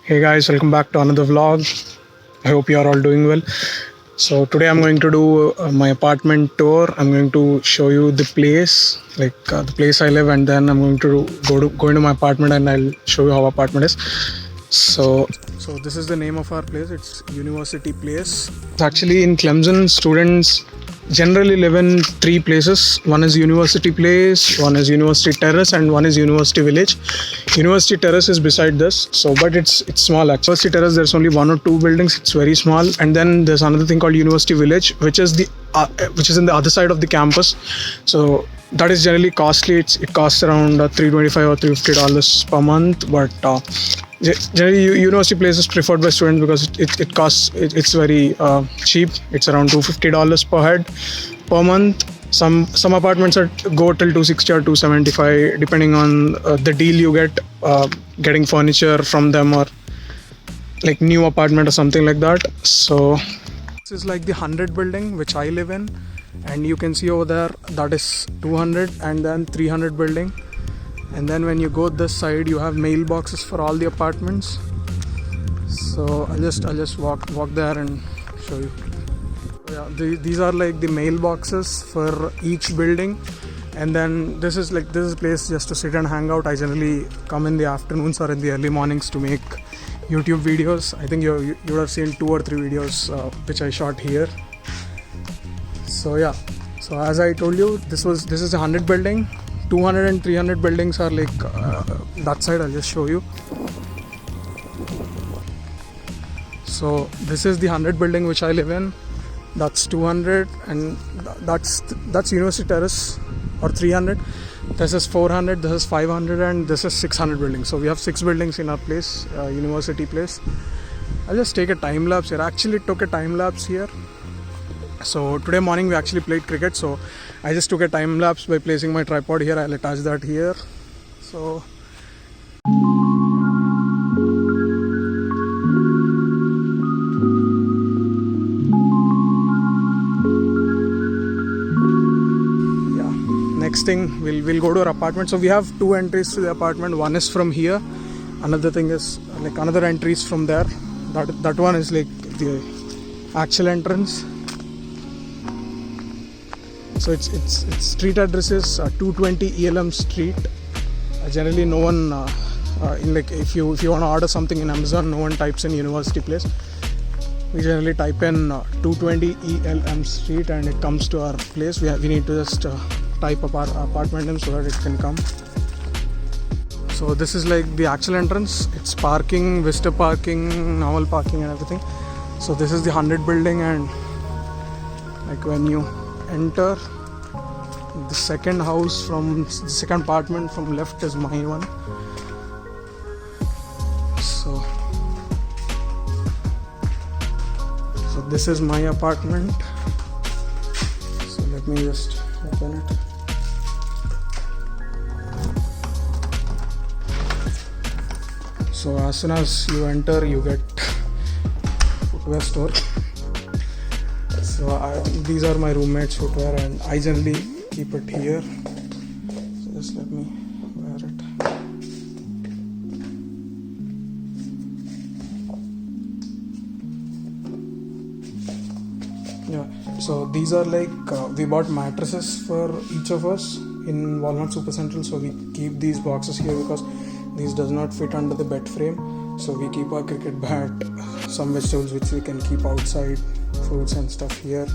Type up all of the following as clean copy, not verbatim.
Hey guys, welcome back to another vlog. I hope you are all doing well. So today I'm going to do my apartment tour. I'm going to show you the place, the place I live, and then I'm going to go into my apartment and I'll show you how apartment is. So this is the name of our place. It's University Place. It's actually in Clemson. Students generally live in three places. One is University Place, one is University Terrace, and one is University Village. University Terrace is beside this, but it's small actually. University Terrace, there's only one or two buildings. It's very small, and then there's another thing called University Village, which is in the other side of the campus. So that is generally costly. It costs around $325 or $350 per month, but generally university place is preferred by students because it's very cheap. It's around $250 per head per month. Some apartments go till $260 or $275 depending on the deal you get, getting furniture from them or like new apartment or something like that. So this is like the 100 building which I live in, and you can see over there that is 200 and then 300 building. And then when you go this side, you have mailboxes for all the apartments. So I'll just walk there and show you. Yeah, these are like the mailboxes for each building. And then this is a place just to sit and hang out. I generally come in the afternoons or in the early mornings to make YouTube videos. I think you would have seen 2 or 3 videos which I shot here. So yeah, so as I told you, this is a 100 building. 200 and 300 buildings are like that side. I'll just show you. So this is the 100 building which I live in. That's 200, and that's University Terrace, or 300. This is 400, this is 500, and this is 600 buildings. So we have 6 buildings in our place, University Place. I'll just take a time lapse here. I actually took a time lapse here. So today morning we actually played cricket, so I just took a time lapse by placing my tripod here. I'll attach that here. So yeah, next thing we'll go to our apartment. So we have 2 entries to the apartment. One is from here, another thing is like another entry is from there. That one is like the actual entrance. So its street address is 220 ELM Street. Generally, no one if you want to order something in Amazon, no one types in University Place. We generally type in 220 ELM Street, and it comes to our place. We need to just type up our apartment name so that it can come. So this is like the actual entrance. It's parking, visitor parking, normal parking, and everything. So this is the 100 building, and like when you enter the second house from the second apartment from left is my one. So this is my apartment. So let me just open it. So as soon as you enter, you get footwear store. So these are my roommates' footwear, and I generally keep it here. So just let me wear it. Yeah. So these are like we bought mattresses for each of us in Walmart Super Central. So we keep these boxes here because these does not fit under the bed frame. So we keep our cricket bat, some vegetables which we can keep outside, fruits and stuff here.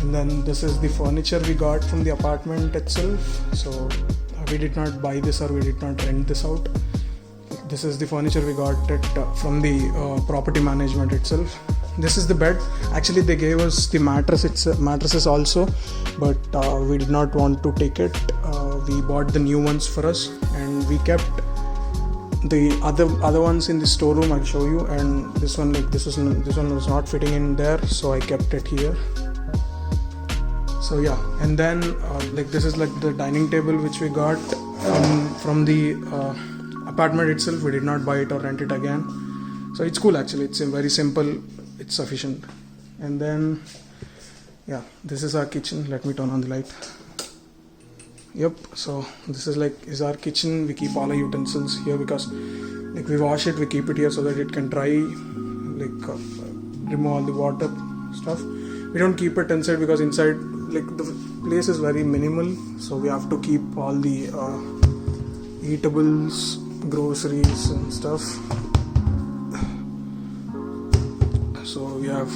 And then this is the furniture we got from the apartment itself. So we did not buy this, or we did not rent this out. This is the furniture we got it from the property management itself. This is the bed. Actually they gave us the mattresses also, but we did not want to take it. We bought the new ones for us, and we kept the other ones in the storeroom. I'll show you. And this one was not fitting in there, so I kept it here. So yeah, and then this is like the dining table which we got from the apartment itself. We did not buy it or rent it again. So it's cool actually. It's very simple. It's sufficient. And then yeah, this is our kitchen. Let me turn on the light. Yep, so this is our kitchen. We keep all our utensils here because like we wash it, we keep it here so that it can dry, like remove all the water stuff. We don't keep it inside because inside, like, the place is very minimal, so we have to keep all the eatables, groceries and stuff. So we have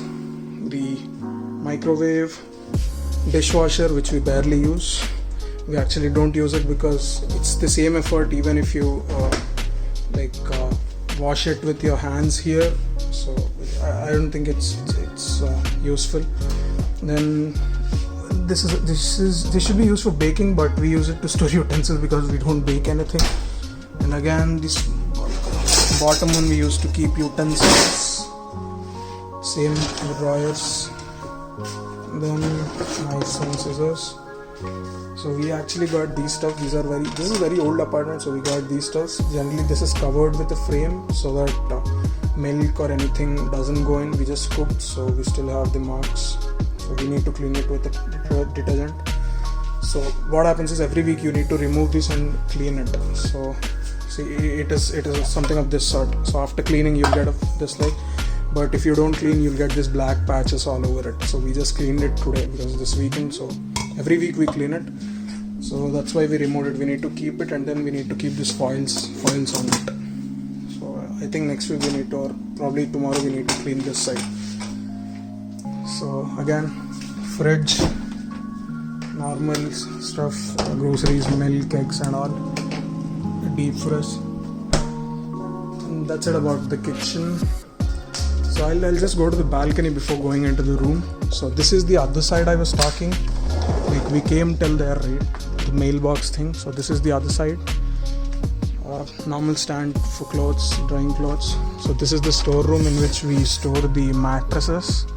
the microwave, dishwasher, which we barely use. We actually don't use it because it's the same effort even if you wash it with your hands here, so I don't think it's useful. Then this should be used for baking, but we use it to store utensils because we don't bake anything. And again, this bottom one we use to keep utensils, same drawers. Then knives and scissors. So we actually got these stuff. This is a very old apartment, so we got these stuffs. Generally this is covered with a frame so that milk or anything doesn't go in. We just cooked, so we still have the marks, so we need to clean it with a detergent. So what happens is every week you need to remove this and clean it. So see, it is something of this sort. So after cleaning you'll get this, like, but if you don't clean you'll get this black patches all over it. So we just cleaned it today because this weekend, so every week we clean it. So that's why we removed it. We need to keep it, and then we need to keep these foils on it. So I think next week we need to, or probably tomorrow we need to clean this side. So again, fridge, normal stuff, groceries, milk, eggs and all, deep fridge. And that's it about the kitchen. So I'll just go to the balcony before going into the room. So this is the other side I was talking. Like, we came till there, right? The mailbox thing. So this is the other side. Normal stand for clothes, drying clothes. So this is the storeroom in which we store the mattresses.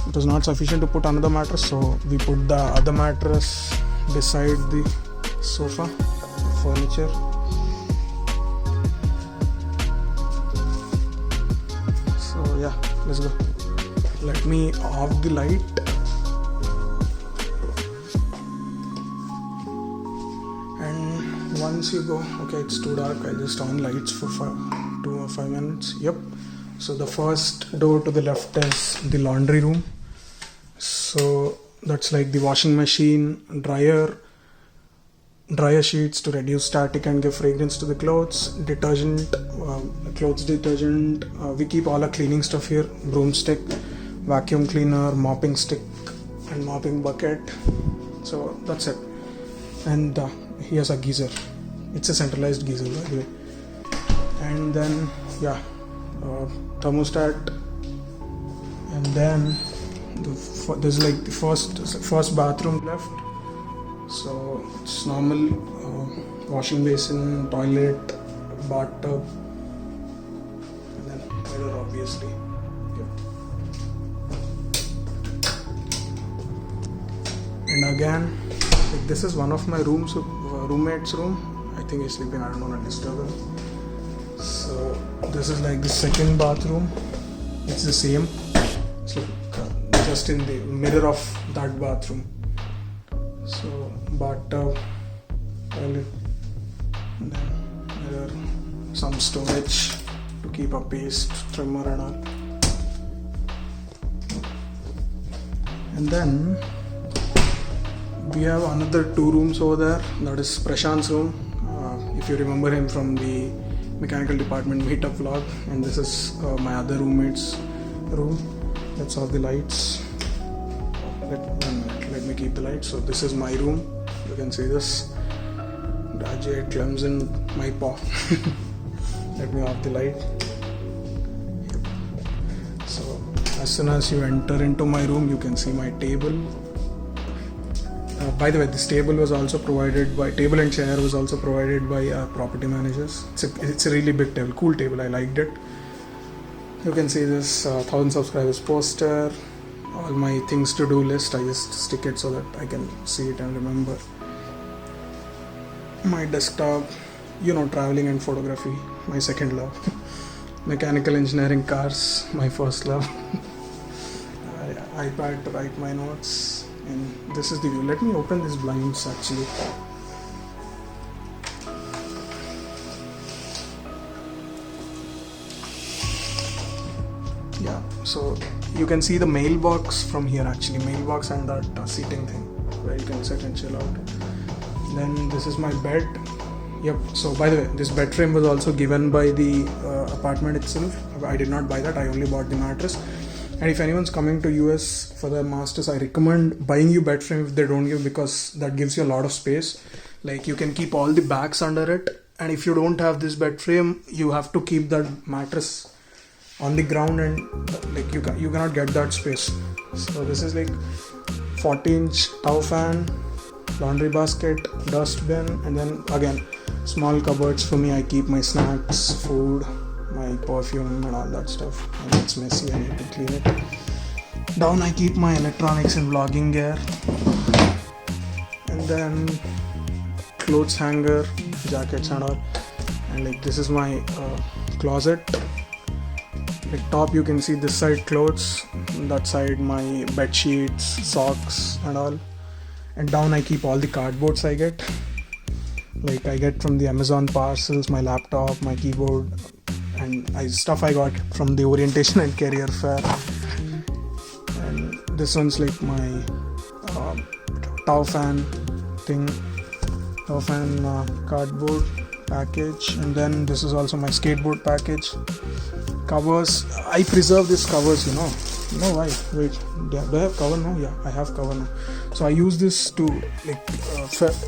It was not sufficient to put another mattress, so we put the other mattress beside the sofa, furniture. So yeah, let's go. Let me off the light. And once you go, okay, it's too dark, I'll just on lights for 2 or 5 minutes. Yep. So the first door to the left is the laundry room. So that's like the washing machine, dryer sheets to reduce static and give fragrance to the clothes, detergent, clothes detergent. We keep all our cleaning stuff here: broomstick, vacuum cleaner, mopping stick and mopping bucket. So that's it. And here's a geyser. It's a centralized geyser, by the way. And then thermostat, and then there's like the first bathroom left. So it's normal washing basin, toilet, bathtub, and then mirror, obviously. Yep. And again, like, this is one of my roommate's room. I think he's sleeping. I don't want to disturb him. So this is like the second bathroom. It's the same. It's like just in the mirror of that bathroom. So bathtub, toilet, and then mirror, some storage to keep a paste, trimmer and all. And then we have another 2 rooms over there. That is Prashant's room. If you remember him from the mechanical department meetup vlog. And this is my other roommate's room. Let's off the lights. Let me keep the lights. So this is my room. You can see this. Rajay Clemson, my paw. Let me off the light. So as soon as you enter into my room, you can see my table. By the way, this table was also provided by, table and chair was also provided by property managers. It's a really big table, cool table. I liked it. You can see this 1000 subscribers poster, all my things to do list. I just stick it so that I can see it and remember. My desktop, traveling and photography, my second love. Mechanical engineering, cars, my first love. iPad to write my notes. And this is the view. Let me open these blinds actually. Yeah, so you can see the mailbox from here actually, mailbox and that seating thing where you can sit and chill out. Then this is my bed. Yep, so by the way, this bed frame was also given by the apartment itself. I did not buy that, I only bought the mattress. And if anyone's coming to US for their masters, I recommend buying you bed frame if they don't give, because that gives you a lot of space. Like you can keep all the bags under it, and if you don't have this bed frame, you have to keep that mattress on the ground, and like you cannot get that space. So this is like 40-inch towel fan, laundry basket, dustbin, and then again small cupboards for me. I keep my snacks, food, my perfume and all that stuff. And it's messy, I need to clean it. Down I keep my electronics and vlogging gear, and then clothes hanger, jackets and all. And like this is my closet. Like top you can see this side clothes, that side my bed sheets, socks and all. And down I keep all the cardboards I get. Like I get from the Amazon parcels, my laptop, my keyboard, and stuff I got from the orientation and career fair. And this one's like my towel fan thing, towel fan cardboard package. And then this is also my skateboard package. Covers, I preserve these covers, you know why? Wait, do I have cover now? Yeah, I have cover now. So I use this to like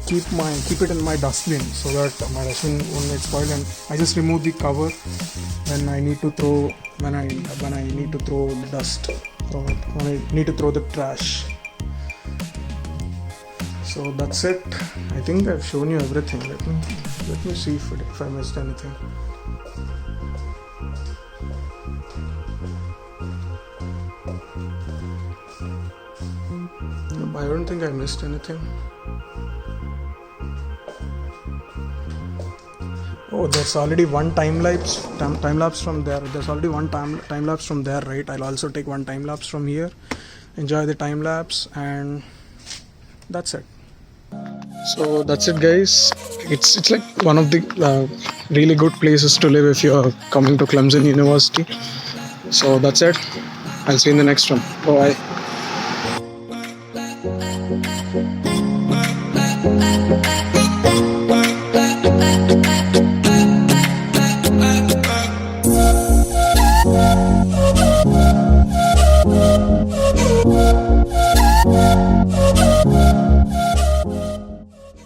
keep it in my dustbin, so that my dustbin won't get spoiled. And I just remove the cover when I need to throw when I need to throw the dust from it, when I need to throw the trash. So that's it. I think I've shown you everything. Let me see if I missed anything. I don't think I missed anything. Oh, there's already one time lapse from there. There's already one time lapse from there, right? I'll also take one time lapse from here. Enjoy the time lapse, and that's it. So that's it, guys. It's like one of the really good places to live if you're coming to Clemson University. So that's it. I'll see you in the next one. Bye.